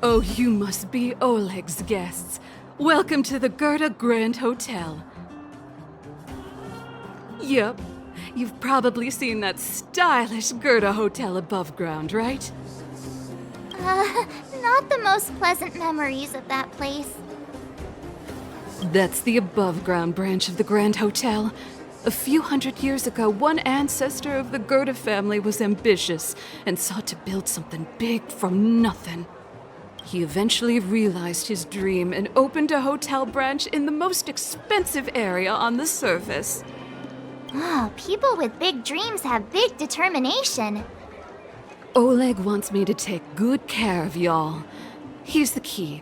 Oh, you must be Oleg's guests. Welcome to the Gerda Grand Hotel. Yup, you've probably seen that stylish Gerda Hotel above ground, right? Not the most pleasant memories of that place. That's the above-ground branch of the Grand Hotel. A few hundred years ago, one ancestor of the Gerda family was ambitious and sought to build something big from nothing. He eventually realized his dream and opened a hotel branch in the most expensive area on the surface. Oh, people with big dreams have big determination. Oleg wants me to take good care of y'all. Here's the key.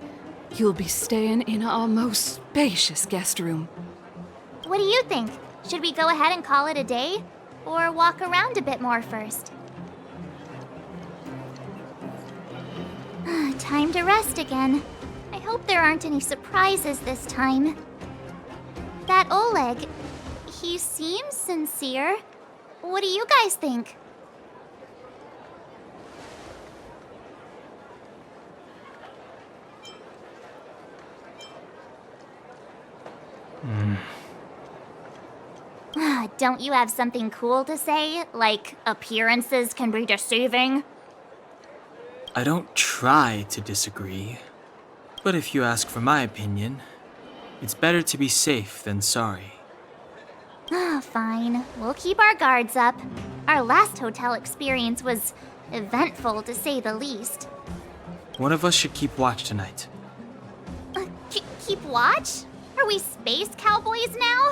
You'll be staying in our most spacious guest room. What do you think? Should we go ahead and call it a day? Or walk around a bit more first? Time to rest again. I hope there aren't any surprises this time. That Oleg, he seems sincere. What do you guys think? Don't you have something cool to say? Like, appearances can be deceiving? I don't try to disagree, but if you ask for my opinion, it's better to be safe than sorry. Fine. We'll keep our guards up. Our last hotel experience was eventful, to say the least. One of us should keep watch tonight. Keep watch? Are we space cowboys now?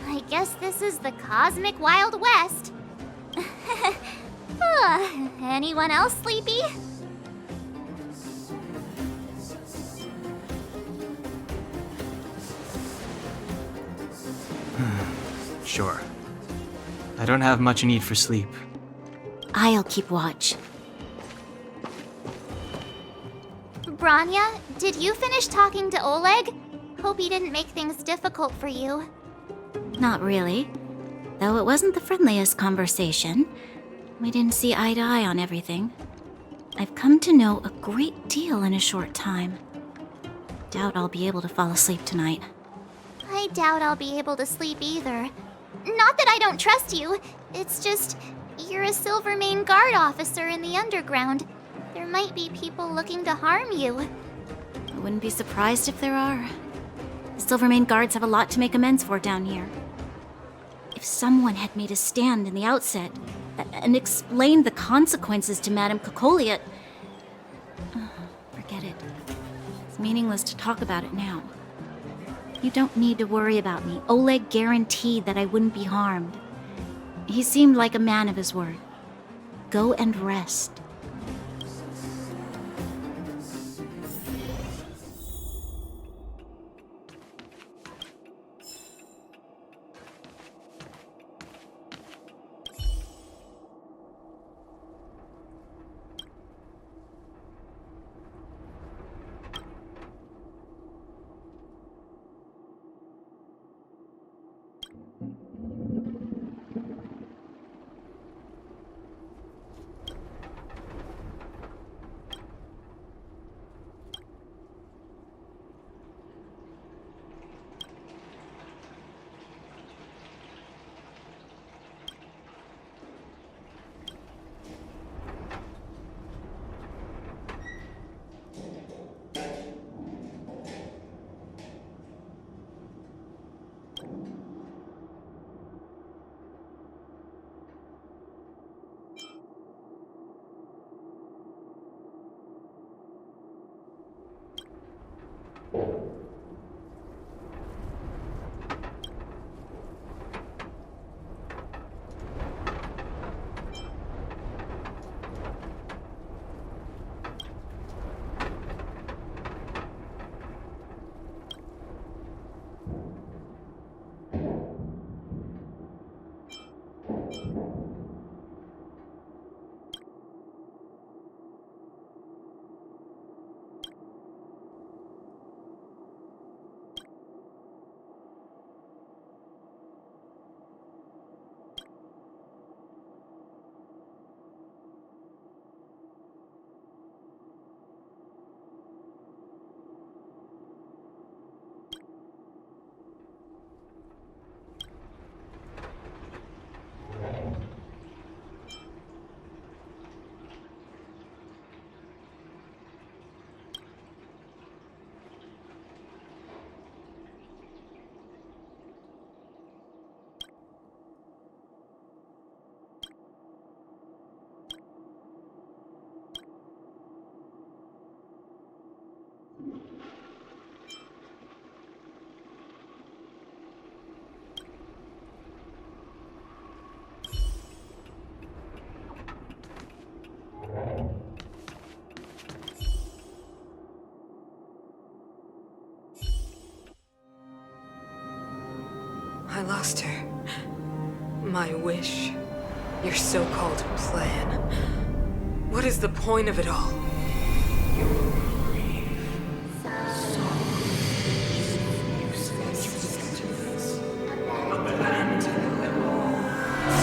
I guess this is the cosmic Wild West. Anyone else sleepy? Sure. I don't have much need for sleep. I'll keep watch. Branya, did you finish talking to Oleg? Hope he didn't make things difficult for you. Not really. Though it wasn't the friendliest conversation. We didn't see eye to eye on everything. I've come to know a great deal in a short time. Doubt I'll be able to fall asleep tonight. I doubt I'll be able to sleep either. Not that I don't trust you. It's just, you're a Silvermane Guard officer in the underground. There might be people looking to harm you. I wouldn't be surprised if there are. The Silvermane Guards have a lot to make amends for down here. If someone had made a stand in the outset and explained the consequences to Madame Kokolia... Forget it. It's meaningless to talk about it now. You don't need to worry about me. Oleg guaranteed that I wouldn't be harmed. He seemed like a man of his word. Go and rest. lost her. My wish. Your so-called plan. What is the point of it all?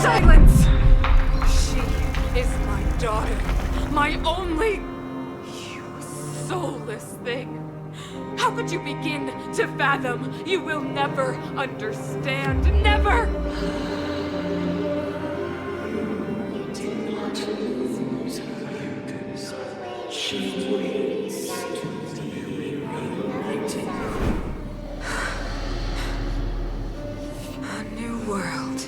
Silence! She is my daughter. My only... You soulless thing. How could you begin to fathom? You will never understand. Never! A new world.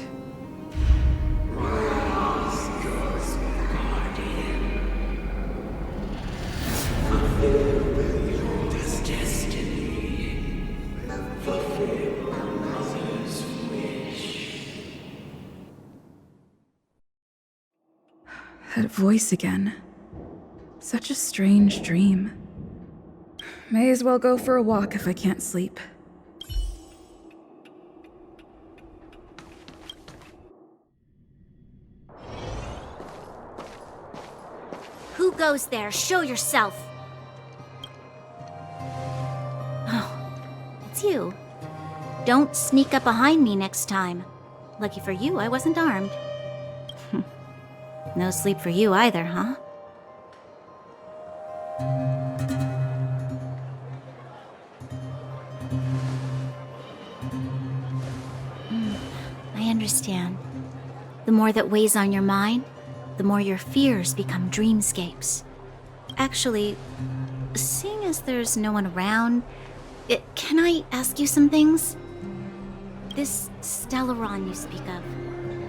That voice again. Such a strange dream. May as well go for a walk if I can't sleep. Who goes there? Show yourself! Oh, it's you. Don't sneak up behind me next time. Lucky for you, I wasn't armed. No sleep for you either, huh? I understand. The more that weighs on your mind, the more your fears become dreamscapes. Actually, seeing as there's no one around, can I ask you some things? This Stellaron you speak of,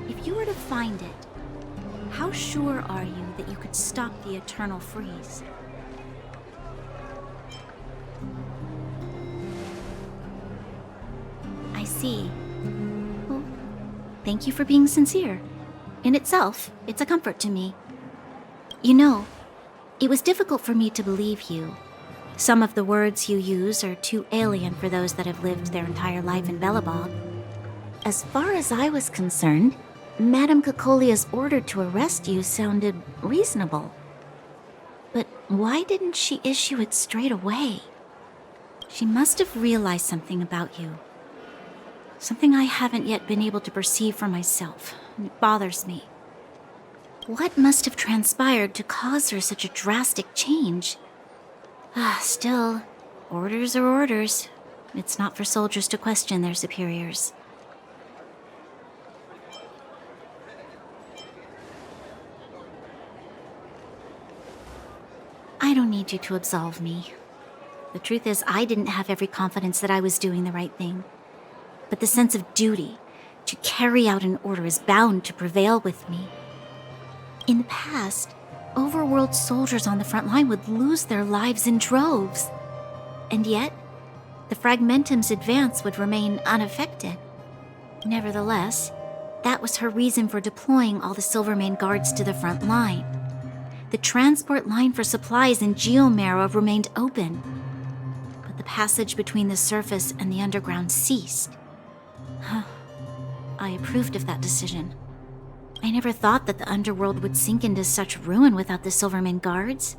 if you were to find it, how sure are you that you could stop the eternal freeze? I see. Well, thank you for being sincere. In itself, it's a comfort to me. You know, it was difficult for me to believe you. Some of the words you use are too alien for those that have lived their entire life in Belobog. As far as I was concerned, Madame Cocolia's order to arrest you sounded reasonable. But why didn't she issue it straight away? She must have realized something about you. Something I haven't yet been able to perceive for myself. It bothers me. What must have transpired to cause her such a drastic change? Still, orders are orders. It's not for soldiers to question their superiors. I don't need you to absolve me. The truth is, I didn't have every confidence that I was doing the right thing. But the sense of duty to carry out an order is bound to prevail with me. In the past, overworld soldiers on the front line would lose their lives in droves. And yet, the Fragmentum's advance would remain unaffected. Nevertheless, that was her reason for deploying all the Silvermane guards to the front line. The transport line for supplies in Geomera remained open, but the passage between the surface and the underground ceased. I approved of that decision. I never thought that the underworld would sink into such ruin without the Silvermane guards.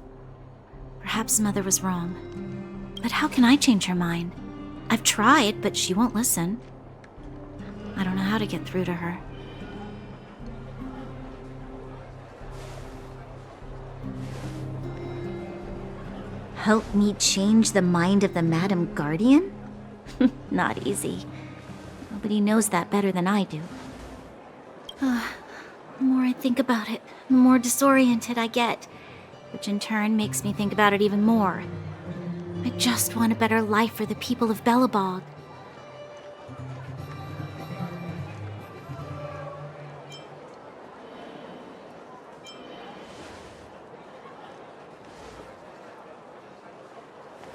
Perhaps Mother was wrong. But how can I change her mind? I've tried, but she won't listen. I don't know how to get through to her. Help me change the mind of the Madam Guardian? Not easy. Nobody knows that better than I do. The more I think about it, the more disoriented I get, which in turn makes me think about it even more. I just want a better life for the people of Belobog.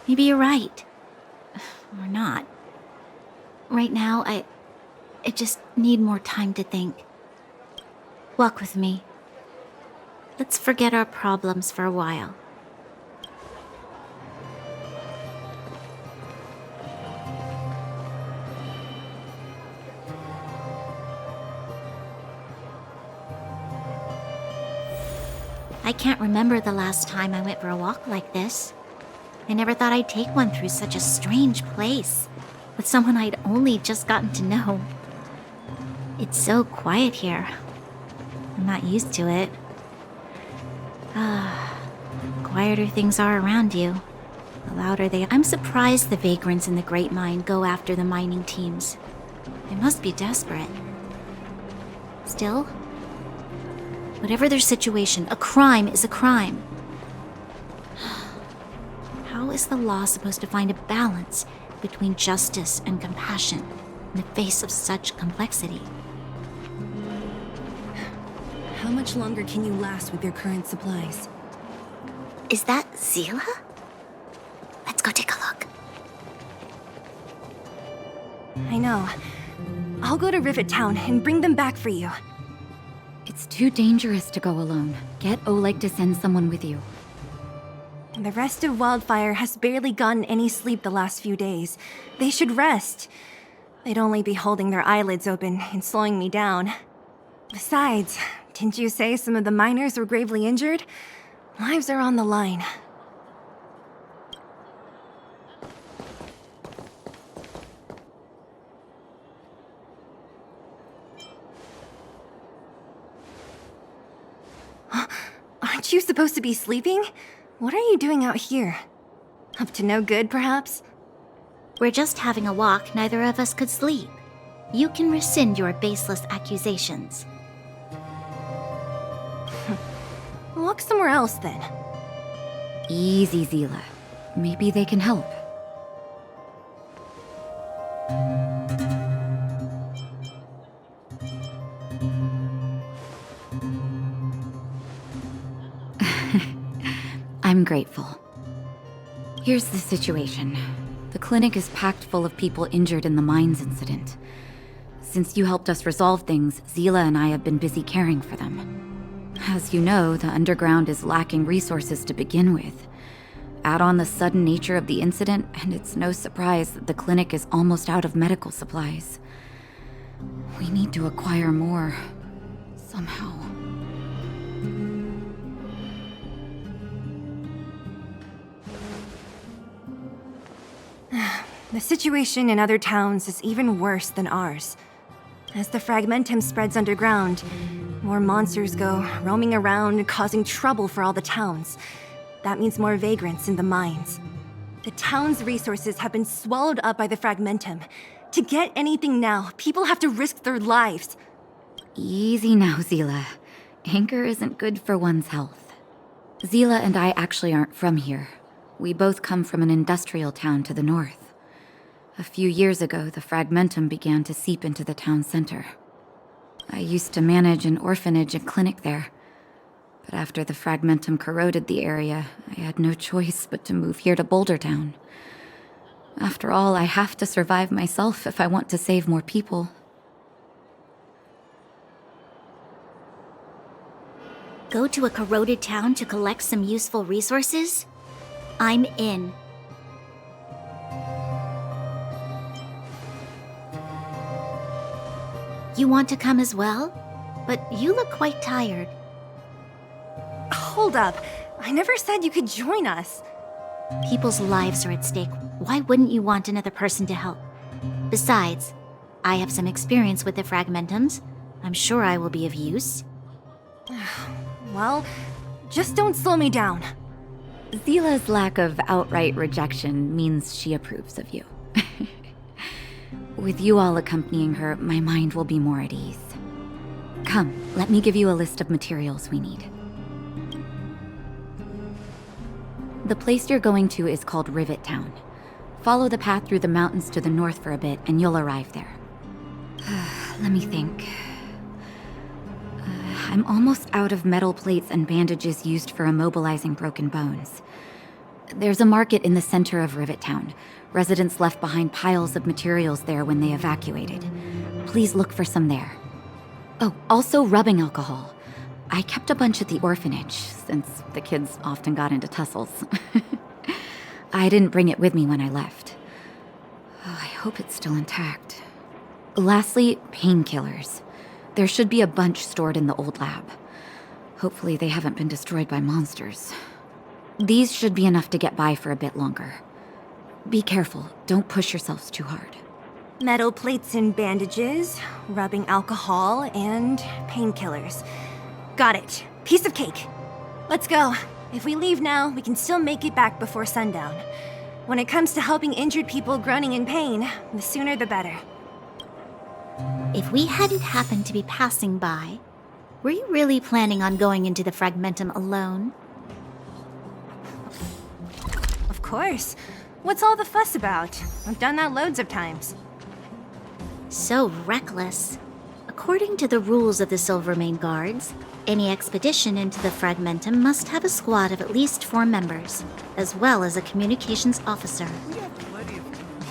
Maybe you're right. Or not. Right now, I just need more time to think. Walk with me. Let's forget our problems for a while. I can't remember the last time I went for a walk like this. I never thought I'd take one through such a strange place, with someone I'd only just gotten to know. It's so quiet here. I'm not used to it. Quieter things are around you, the louder they are. I'm surprised the vagrants in the Great Mine go after the mining teams. They must be desperate. Still, whatever their situation, a crime is a crime. How is the law supposed to find a balance between justice and compassion in the face of such complexity? How much longer can you last with your current supplies? Is that Zila? Let's go take a look. I know. I'll go to Rivet Town and bring them back for you. It's too dangerous to go alone. Get Oleg to send someone with you. The rest of Wildfire has barely gotten any sleep the last few days. They should rest. They'd only be holding their eyelids open and slowing me down. Besides, didn't you say some of the miners were gravely injured? Lives are on the line. Aren't you supposed to be sleeping? What are you doing out here? Up to no good, perhaps? We're just having a walk, neither of us could sleep. You can rescind your baseless accusations. Walk somewhere else, then. Easy, Zila. Maybe they can help. I'm grateful. Here's the situation. The clinic is packed full of people injured in the mines incident. Since you helped us resolve things, Zila and I have been busy caring for them. As you know, the underground is lacking resources to begin with. Add on the sudden nature of the incident, and it's no surprise that the clinic is almost out of medical supplies. We need to acquire more, somehow. The situation in other towns is even worse than ours. As the fragmentum spreads underground, more monsters go roaming around, causing trouble for all the towns. That means more vagrants in the mines. The town's resources have been swallowed up by the fragmentum. To get anything now, people have to risk their lives. Easy now, Zila. Anger isn't good for one's health. Zila and I actually aren't from here. We both come from an industrial town to the north. A few years ago, the fragmentum began to seep into the town center. I used to manage an orphanage and clinic there. But after the fragmentum corroded the area, I had no choice but to move here to Boulder Town. After all, I have to survive myself if I want to save more people. Go to a corroded town to collect some useful resources? I'm in. You want to come as well? But you look quite tired. Hold up. I never said you could join us. People's lives are at stake. Why wouldn't you want another person to help? Besides, I have some experience with the fragmentums. I'm sure I will be of use. Well, just don't slow me down. Zila's lack of outright rejection means she approves of you. With you all accompanying her, my mind will be more at ease. Come, let me give you a list of materials we need. The place you're going to is called Rivet Town. Follow the path through the mountains to the north for a bit, and you'll arrive there. Let me think. I'm almost out of metal plates and bandages used for immobilizing broken bones. There's a market in the center of Rivet Town. Residents left behind piles of materials there when they evacuated. Please look for some there. Oh, also rubbing alcohol. I kept a bunch at the orphanage, since the kids often got into tussles. I didn't bring it with me when I left. Oh, I hope it's still intact. Lastly, painkillers. There should be a bunch stored in the old lab. Hopefully they haven't been destroyed by monsters. These should be enough to get by for a bit longer. Be careful, don't push yourselves too hard. Metal plates and bandages, rubbing alcohol, and painkillers. Got it. Piece of cake. Let's go. If we leave now, we can still make it back before sundown. When it comes to helping injured people groaning in pain, the sooner the better. If we hadn't happened to be passing by, were you really planning on going into the Fragmentum alone? Of course. What's all the fuss about? I've done that loads of times. So reckless. According to the rules of the Silvermane Guards, any expedition into the Fragmentum must have a squad of at least 4 members, as well as a communications officer.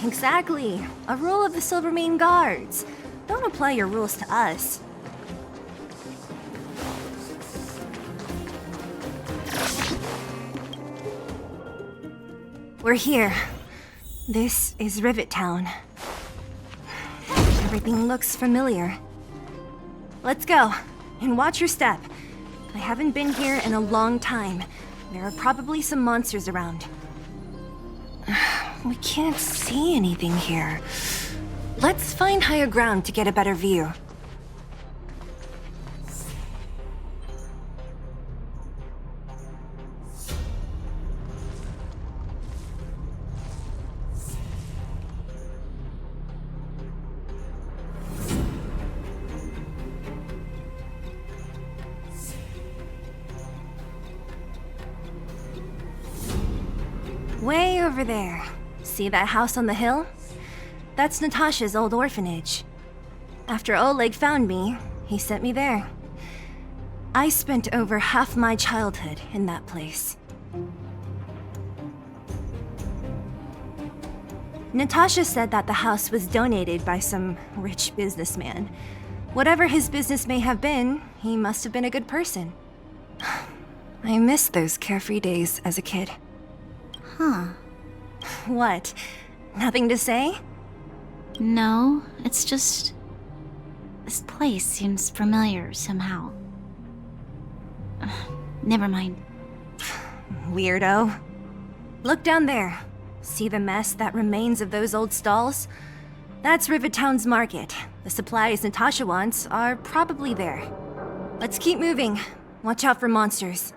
Exactly. A rule of the Silvermane Guards. Don't apply your rules to us. We're here. This is Rivet Town. Everything looks familiar. Let's go, and watch your step. I haven't been here in a long time. There are probably some monsters around. We can't see anything here. Let's find higher ground to get a better view. Way over there. See that house on the hill? That's Natasha's old orphanage. After Oleg found me, he sent me there. I spent over half my childhood in that place. Natasha said that the house was donated by some rich businessman. Whatever his business may have been, he must have been a good person. I miss those carefree days as a kid. Huh. What? Nothing to say? No, it's just... this place seems familiar somehow. Never mind. Weirdo. Look down there. See the mess that remains of those old stalls? That's Rivet Town's market. The supplies Natasha wants are probably there. Let's keep moving. Watch out for monsters.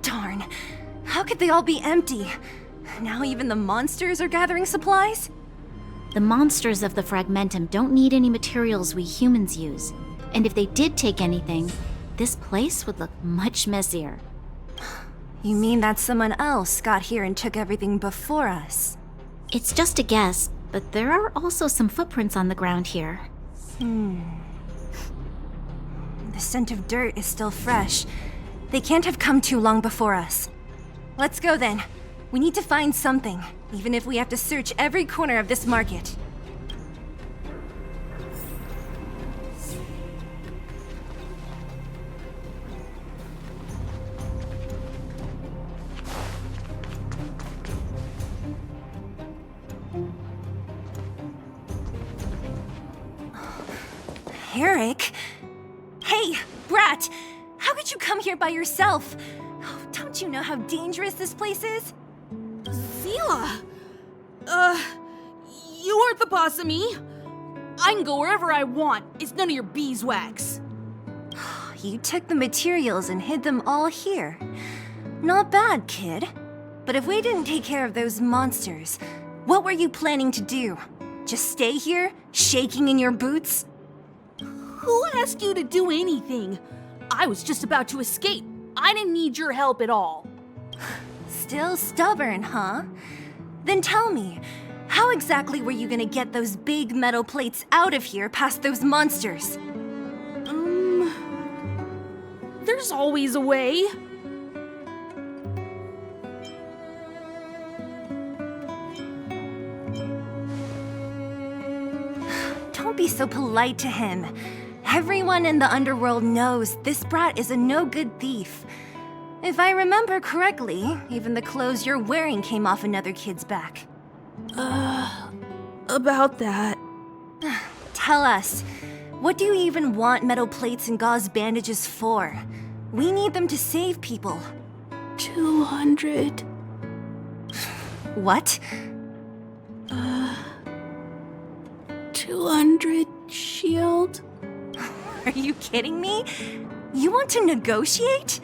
Darn. How could they all be empty? Now even the monsters are gathering supplies? The monsters of the Fragmentum don't need any materials we humans use. And if they did take anything, this place would look much messier. You mean that someone else got here and took everything before us? It's just a guess, but there are also some footprints on the ground here. The scent of dirt is still fresh. They can't have come too long before us. Let's go then. We need to find something, even if we have to search every corner of this market. Eric? Hey, Brat! How could you come here by yourself? Oh, don't you know how dangerous this place is? Zila! You aren't the boss of me. I can go wherever I want. It's none of your beeswax. You took the materials and hid them all here. Not bad, kid. But if we didn't take care of those monsters, what were you planning to do? Just stay here, shaking in your boots? Who asked you to do anything? I was just about to escape. I didn't need your help at all. Still stubborn, huh? Then tell me, how exactly were you gonna get those big metal plates out of here past those monsters? There's always a way. Don't be so polite to him. Everyone in the underworld knows this brat is a no-good thief. If I remember correctly, even the clothes you're wearing came off another kid's back. About that. Tell us, what do you even want metal plates and gauze bandages for? We need them to save people. 200. What? 200 shield? Are you kidding me? You want to negotiate?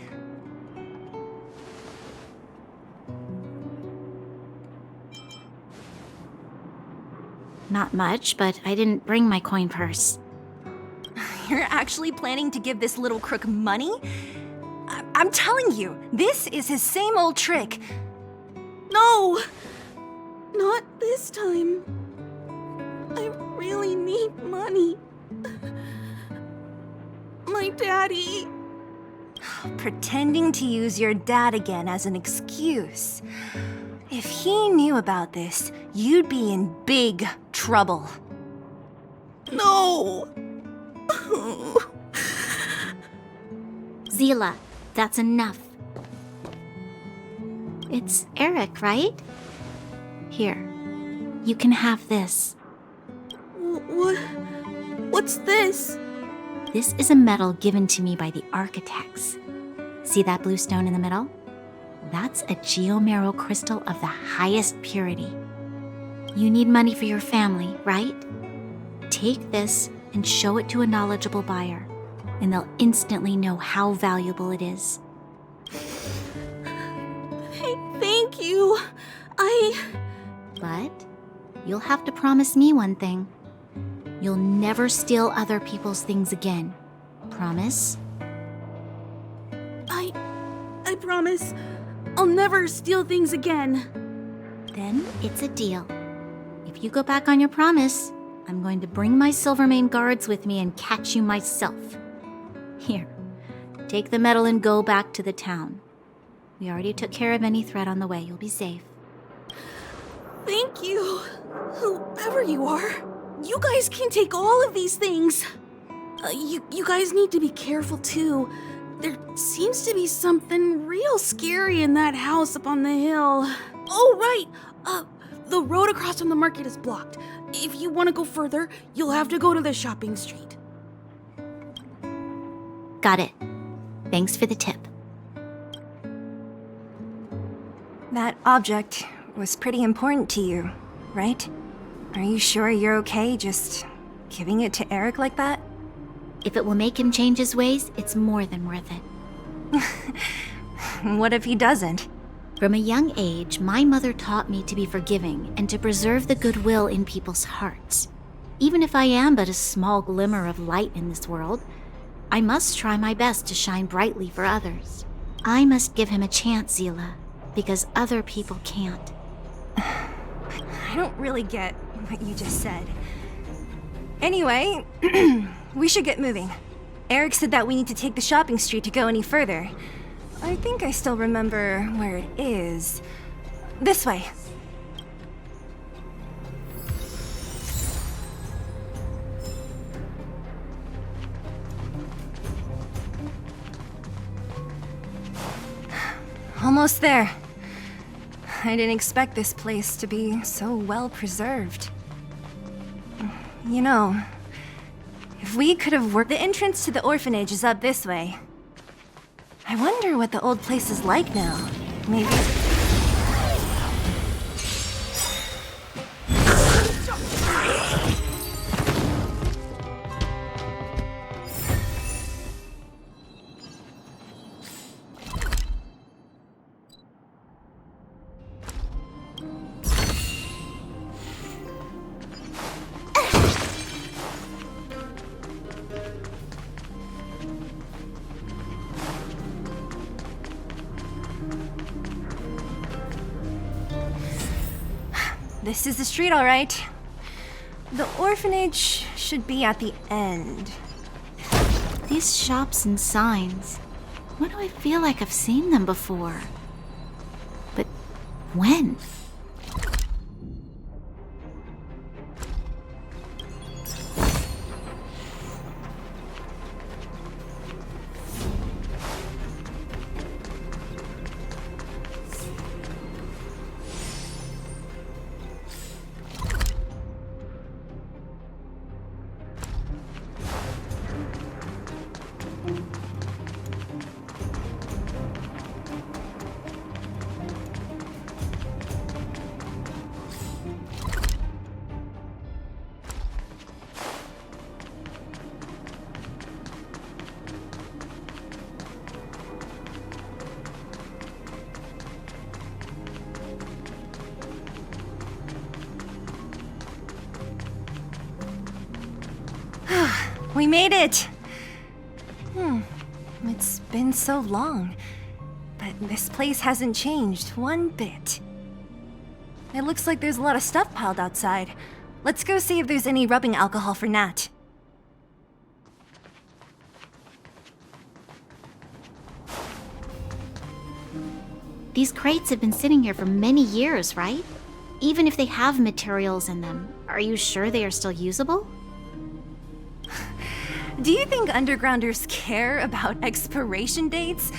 Not much, but I didn't bring my coin purse. You're actually planning to give this little crook money? I'm telling you, this is his same old trick. No! Not this time. I really need money. My daddy. Pretending to use your dad again as an excuse. If he knew about this, you'd be in big trouble. No! Zila, that's enough. It's Eric, right? Here, you can have this. What's this? This is a medal given to me by the architects. See that blue stone in the middle? That's a geomerald crystal of the highest purity. You need money for your family, right? Take this and show it to a knowledgeable buyer, and they'll instantly know how valuable it is. Thank you. But you'll have to promise me one thing. You'll never steal other people's things again. Promise? I promise. I'll never steal things again. Then it's a deal. If you go back on your promise, I'm going to bring my Silvermane guards with me and catch you myself. Here, take the medal and go back to the town. We already took care of any threat on the way. You'll be safe. Thank you. Whoever you are, you guys can take all of these things. You guys need to be careful too. There seems to be something real scary in that house up on the hill. Oh, right. The road across from the market is blocked. If you want to go further, you'll have to go to the shopping street. Got it. Thanks for the tip. That object was pretty important to you, right? Are you sure you're okay just giving it to Eric like that? If it will make him change his ways, it's more than worth it. What if he doesn't? From a young age, my mother taught me to be forgiving and to preserve the goodwill in people's hearts. Even if I am but a small glimmer of light in this world, I must try my best to shine brightly for others. I must give him a chance, Zila, because other people can't. I don't really get what you just said. Anyway, we should get moving. Eric said that we need to take the shopping street to go any further. I think I still remember where it is. This way. Almost there. I didn't expect this place to be so well preserved. You know, if we could have worked... The entrance to the orphanage is up this way. I wonder what the old place is like now. Maybe... This is the street, all right. The orphanage should be at the end. These shops and signs, why do I feel like I've seen them before? But when? We made it! It's been so long, but this place hasn't changed one bit. It looks like there's a lot of stuff piled outside. Let's go see if there's any rubbing alcohol for Nat. These crates have been sitting here for many years, right? Even if they have materials in them, are you sure they are still usable? Do you think undergrounders care about expiration dates?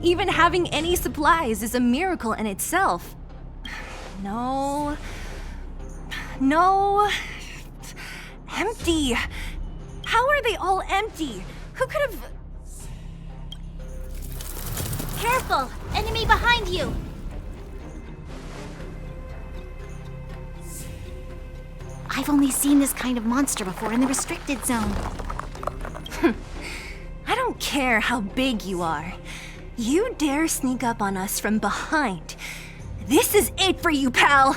Even having any supplies is a miracle in itself. No. Empty. How are they all empty? Who could have... Careful! Enemy behind you! I've only seen this kind of monster before in the restricted zone. I don't care how big you are. You dare sneak up on us from behind. This is it for you, pal!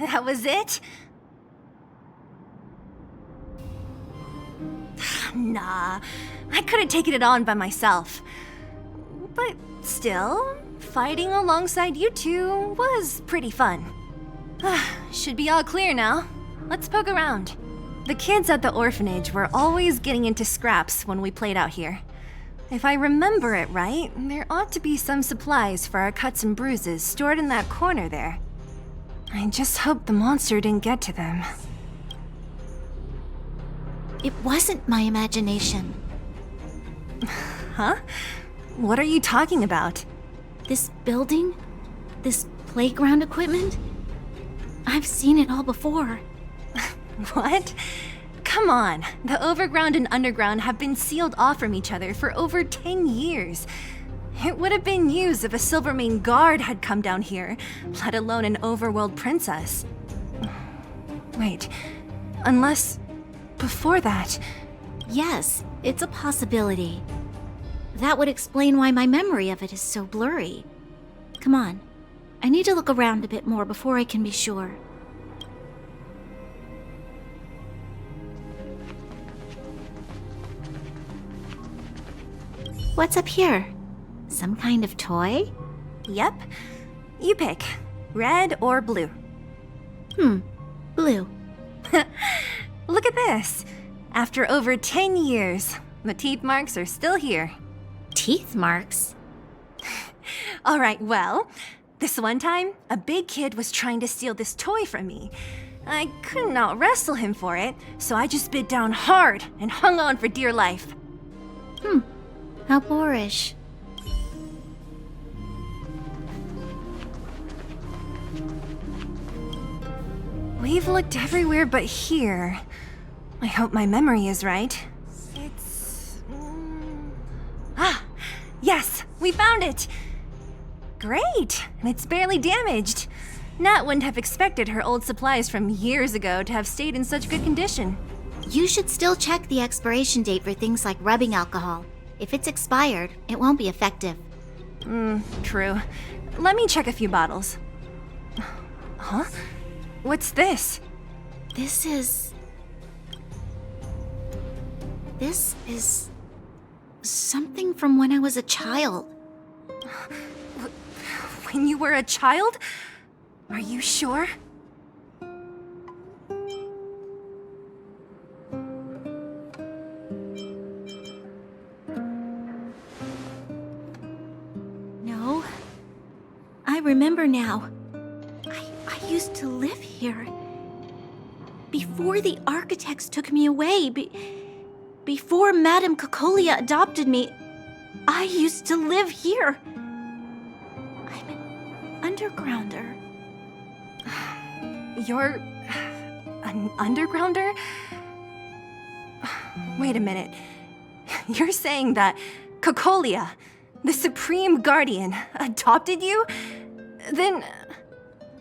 That was it? Nah, I could have taken it on by myself. But still, fighting alongside you two was pretty fun. Should be all clear now. Let's poke around. The kids at the orphanage were always getting into scraps when we played out here. If I remember it right, there ought to be some supplies for our cuts and bruises stored in that corner there. I just hope the monster didn't get to them. It wasn't my imagination. Huh? What are you talking about? This building? This playground equipment? I've seen it all before. What? Come on, the overground and underground have been sealed off from each other for over 10 years. It would have been news if a Silvermane guard had come down here, let alone an overworld princess. Wait, unless before that... Yes, it's a possibility. That would explain why my memory of it is so blurry. Come on, I need to look around a bit more before I can be sure. What's up here? Some kind of toy? Yep. You pick. Red or blue. Blue. Look at this. After over 10 years, the teeth marks are still here. Teeth marks? Alright, well, this one time, a big kid was trying to steal this toy from me. I couldn't out-wrestle him for it, so I just bit down hard and hung on for dear life. How boorish. We've looked everywhere but here. I hope my memory is right. It's... yes! We found it! Great! And it's barely damaged. Nat wouldn't have expected her old supplies from years ago to have stayed in such good condition. You should still check the expiration date for things like rubbing alcohol. If it's expired, it won't be effective. True. Let me check a few bottles. Huh? What's this? This is something from when I was a child. When you were a child? Are you sure? No. I remember now. I used to live here. Before the architects took me away, before Madame Cocolia adopted me, I used to live here. I'm an undergrounder. You're... an undergrounder? Wait a minute. You're saying that Cocolia, the Supreme Guardian, adopted you? Then...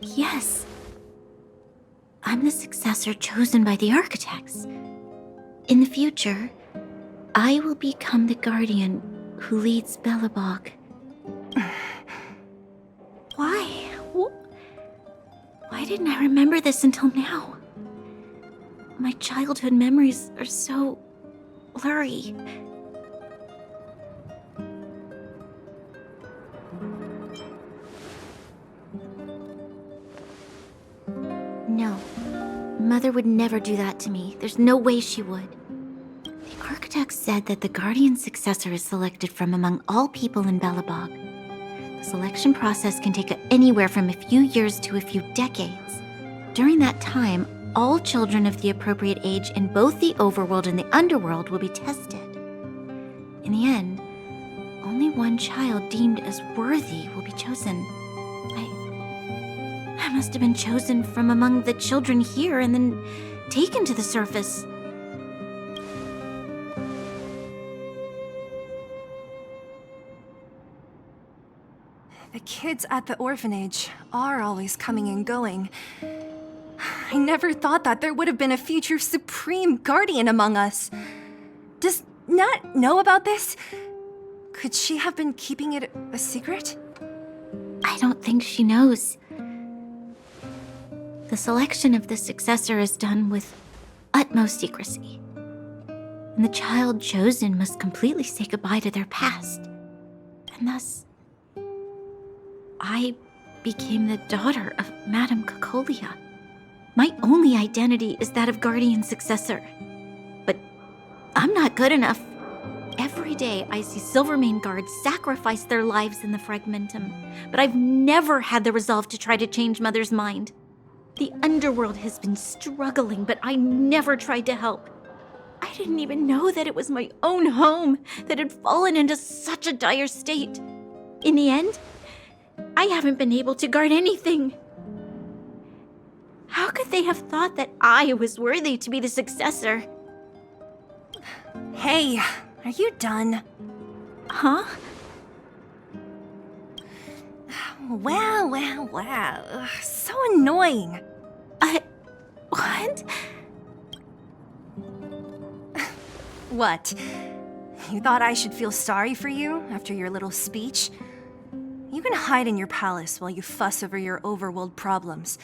Yes. I'm the successor chosen by the architects. In the future, I will become the guardian who leads Belobog. Why? Why didn't I remember this until now? My childhood memories are so blurry. No. Mother would never do that to me. There's no way she would. The architect said that the guardian's successor is selected from among all people in Belobog. The selection process can take anywhere from a few years to a few decades. During that time, all children of the appropriate age in both the overworld and the underworld will be tested. In the end, only one child deemed as worthy will be chosen. I must have been chosen from among the children here and then taken to the surface. The kids at the orphanage are always coming and going. I never thought that there would have been a future supreme guardian among us. Does Nat know about this? Could she have been keeping it a secret? I don't think she knows. The selection of the successor is done with utmost secrecy. And the child chosen must completely say goodbye to their past. And thus, I became the daughter of Madame Cocolia. My only identity is that of guardian successor. But I'm not good enough. Every day I see Silvermane guards sacrifice their lives in the Fragmentum, but I've never had the resolve to try to change Mother's mind. The underworld has been struggling, but I never tried to help. I didn't even know that it was my own home that had fallen into such a dire state. In the end, I haven't been able to guard anything. How could they have thought that I was worthy to be the successor? Hey, are you done? Huh? Wow. Ugh, so annoying. What? What? You thought I should feel sorry for you after your little speech? You can hide in your palace while you fuss over your overworld problems.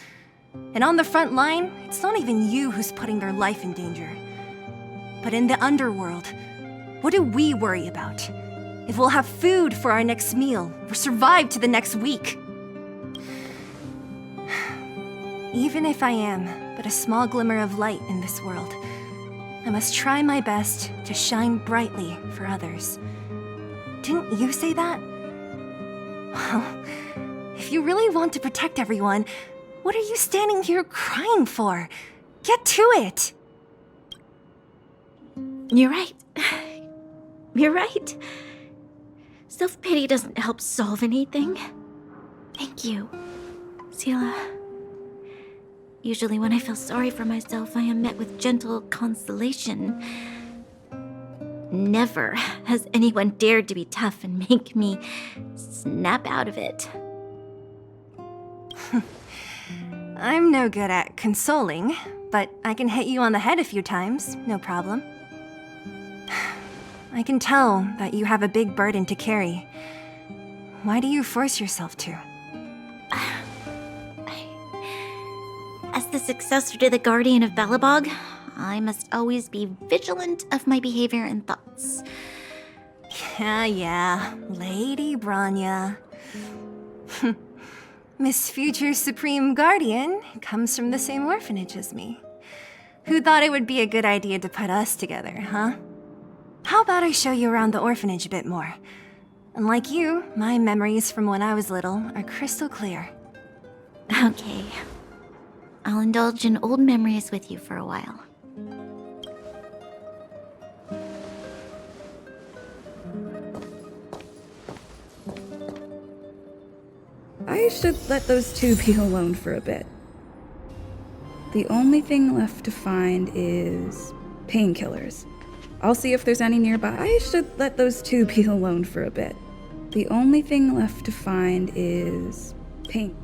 And on the front line, it's not even you who's putting their life in danger. But in the underworld, what do we worry about? If we'll have food for our next meal, or survive to the next week. Even if I am but a small glimmer of light in this world, I must try my best to shine brightly for others. Didn't you say that? Well, if you really want to protect everyone, what are you standing here crying for? Get to it! You're right. You're right. Self-pity doesn't help solve anything. Thank you, Zila. Usually when I feel sorry for myself, I am met with gentle consolation. Never has anyone dared to be tough and make me snap out of it. I'm no good at consoling, but I can hit you on the head a few times, no problem. I can tell that you have a big burden to carry. Why do you force yourself to? As the successor to the Guardian of Belobog, I must always be vigilant of my behavior and thoughts. Yeah, Lady Branya. Miss Future Supreme Guardian comes from the same orphanage as me. Who thought it would be a good idea to put us together, huh? How about I show you around the orphanage a bit more? Unlike you, my memories from when I was little are crystal clear. Okay. I'll indulge in old memories with you for a while. I should let those two be alone for a bit. The only thing left to find is painkillers. I'll see if there's any nearby. I should let those two be alone for a bit. The only thing left to find is pain.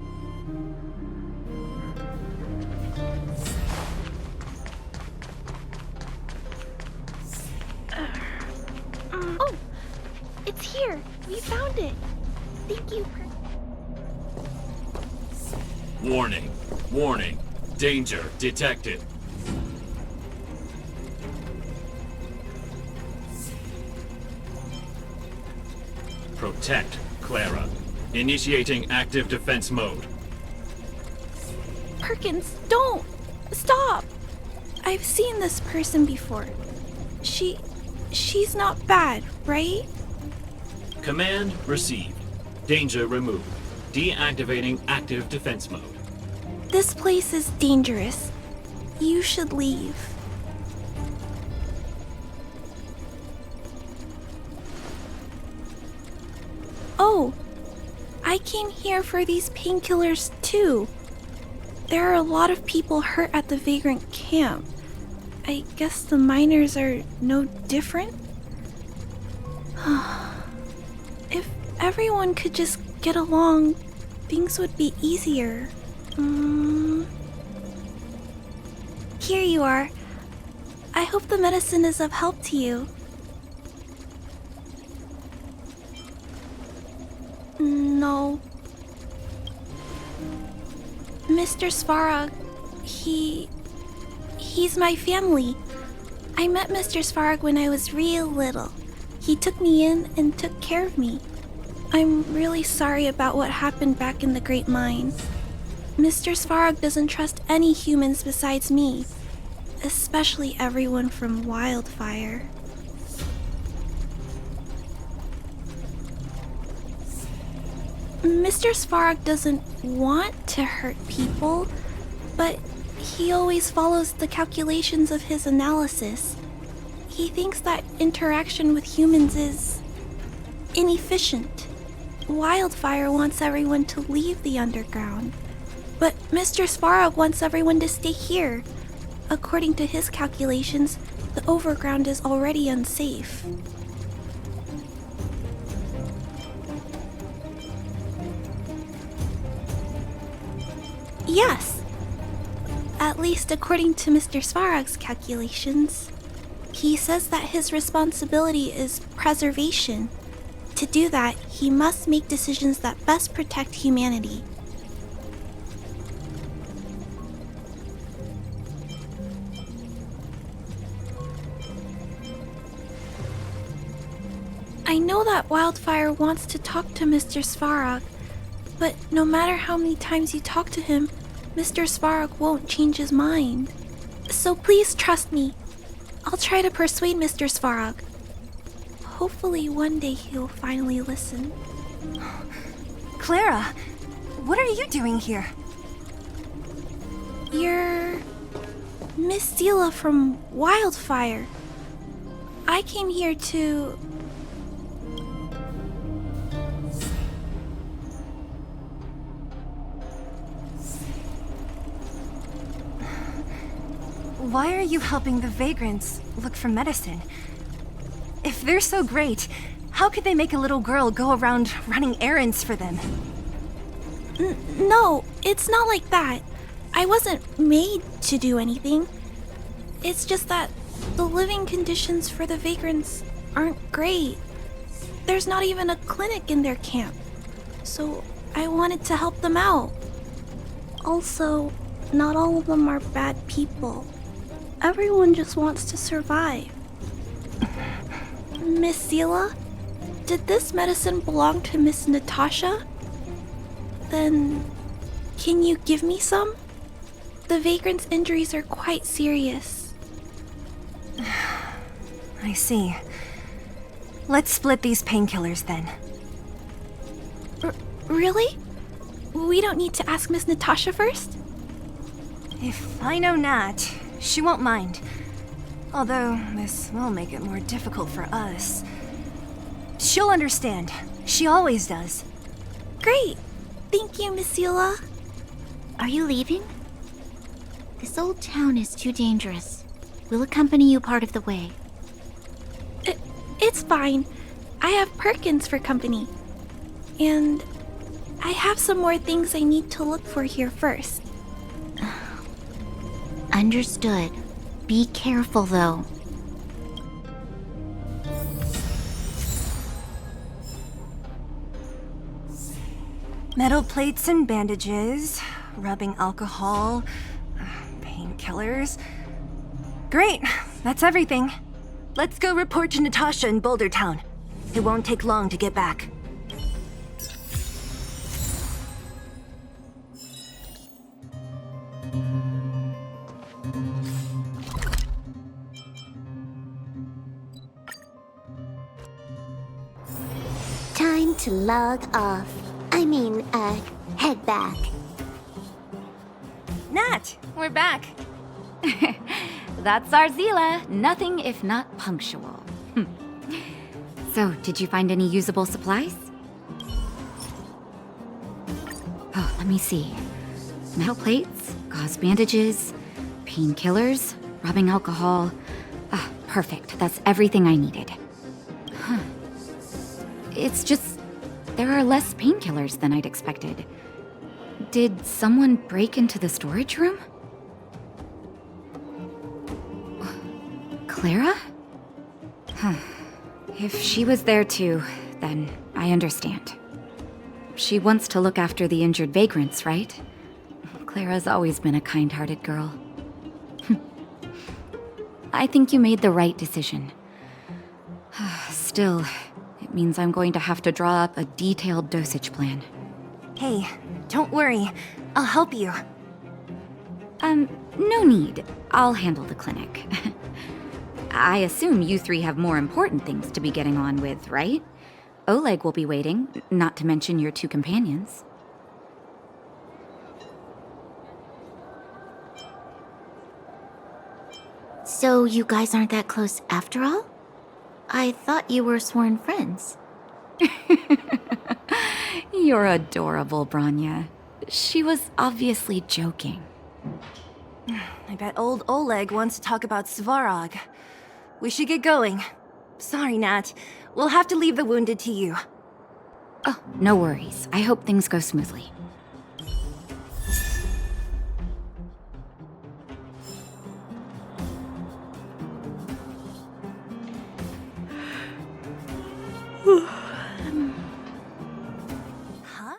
It's here. We found it. Thank you. Warning. Warning. Danger detected. Protect Clara. Initiating active defense mode. Perkins, don't! Stop! I've seen this person before. She's not bad, right? Command received. Danger removed. Deactivating active defense mode. This place is dangerous. You should leave. Oh, I came here for these painkillers too. There are a lot of people hurt at the vagrant camp. I guess the miners are no different? If everyone could just get along, things would be easier. Here you are. I hope the medicine is of help to you. No. Mr. Svarog, he's my family. I met Mr. Svarog when I was real little. He took me in and took care of me. I'm really sorry about what happened back in the Great Mine. Mr. Svarog doesn't trust any humans besides me, especially everyone from Wildfire. Mr. Svarog doesn't want to hurt people, but he always follows the calculations of his analysis. He thinks that interaction with humans is inefficient. Wildfire wants everyone to leave the underground, but Mr. Svarog wants everyone to stay here. According to his calculations, the overground is already unsafe. Yes. At least according to Mr. Svarog's calculations. He says that his responsibility is preservation. To do that, he must make decisions that best protect humanity. I know that Wildfire wants to talk to Mr. Svarog, but no matter how many times you talk to him, Mr. Svarog won't change his mind. So please trust me. I'll try to persuade Mr. Svarog. Hopefully one day he'll finally listen. Clara, what are you doing here? You're Miss Zila from Wildfire. I came here to... Why are you helping the vagrants look for medicine? If they're so great, how could they make a little girl go around running errands for them? No, it's not like that. I wasn't made to do anything. It's just that the living conditions for the vagrants aren't great. There's not even a clinic in their camp. So I wanted to help them out. Also, not all of them are bad people. Everyone just wants to survive. Miss Zila, did this medicine belong to Miss Natasha? Then, can you give me some? The vagrant's injuries are quite serious. I see. Let's split these painkillers then. Really? We don't need to ask Miss Natasha first? If I know Nat, she won't mind. Although, this will make it more difficult for us. She'll understand. She always does. Great! Thank you, Miss Zila. Are you leaving? This old town is too dangerous. We'll accompany you part of the way. It's fine. I have Perkins for company. And I have some more things I need to look for here first. Understood. Be careful, though. Metal plates and bandages, rubbing alcohol, painkillers. Great, that's everything. Let's go report to Natasha in Boulder Town. It won't take long to get back. Time to log off. Head back. Nat, we're back. That's our Zila. Nothing if not punctual. So, did you find any usable supplies? Oh, let me see. Metal plates, gauze bandages, painkillers, rubbing alcohol. Ah, perfect. That's everything I needed. Huh. It's just, there are less painkillers than I'd expected. Did someone break into the storage room? Clara? Huh. If she was there too, then I understand. She wants to look after the injured vagrants, right? Clara's always been a kind-hearted girl. I think you made the right decision. Still, it means I'm going to have to draw up a detailed dosage plan. Hey, don't worry. I'll help you. No need. I'll handle the clinic. I assume you three have more important things to be getting on with, right? Oleg will be waiting, not to mention your two companions. So you guys aren't that close after all? I thought you were sworn friends. You're adorable, Branya. She was obviously joking. I bet old Oleg wants to talk about Svarog. We should get going. Sorry, Nat. We'll have to leave the wounded to you. Oh, no worries. I hope things go smoothly.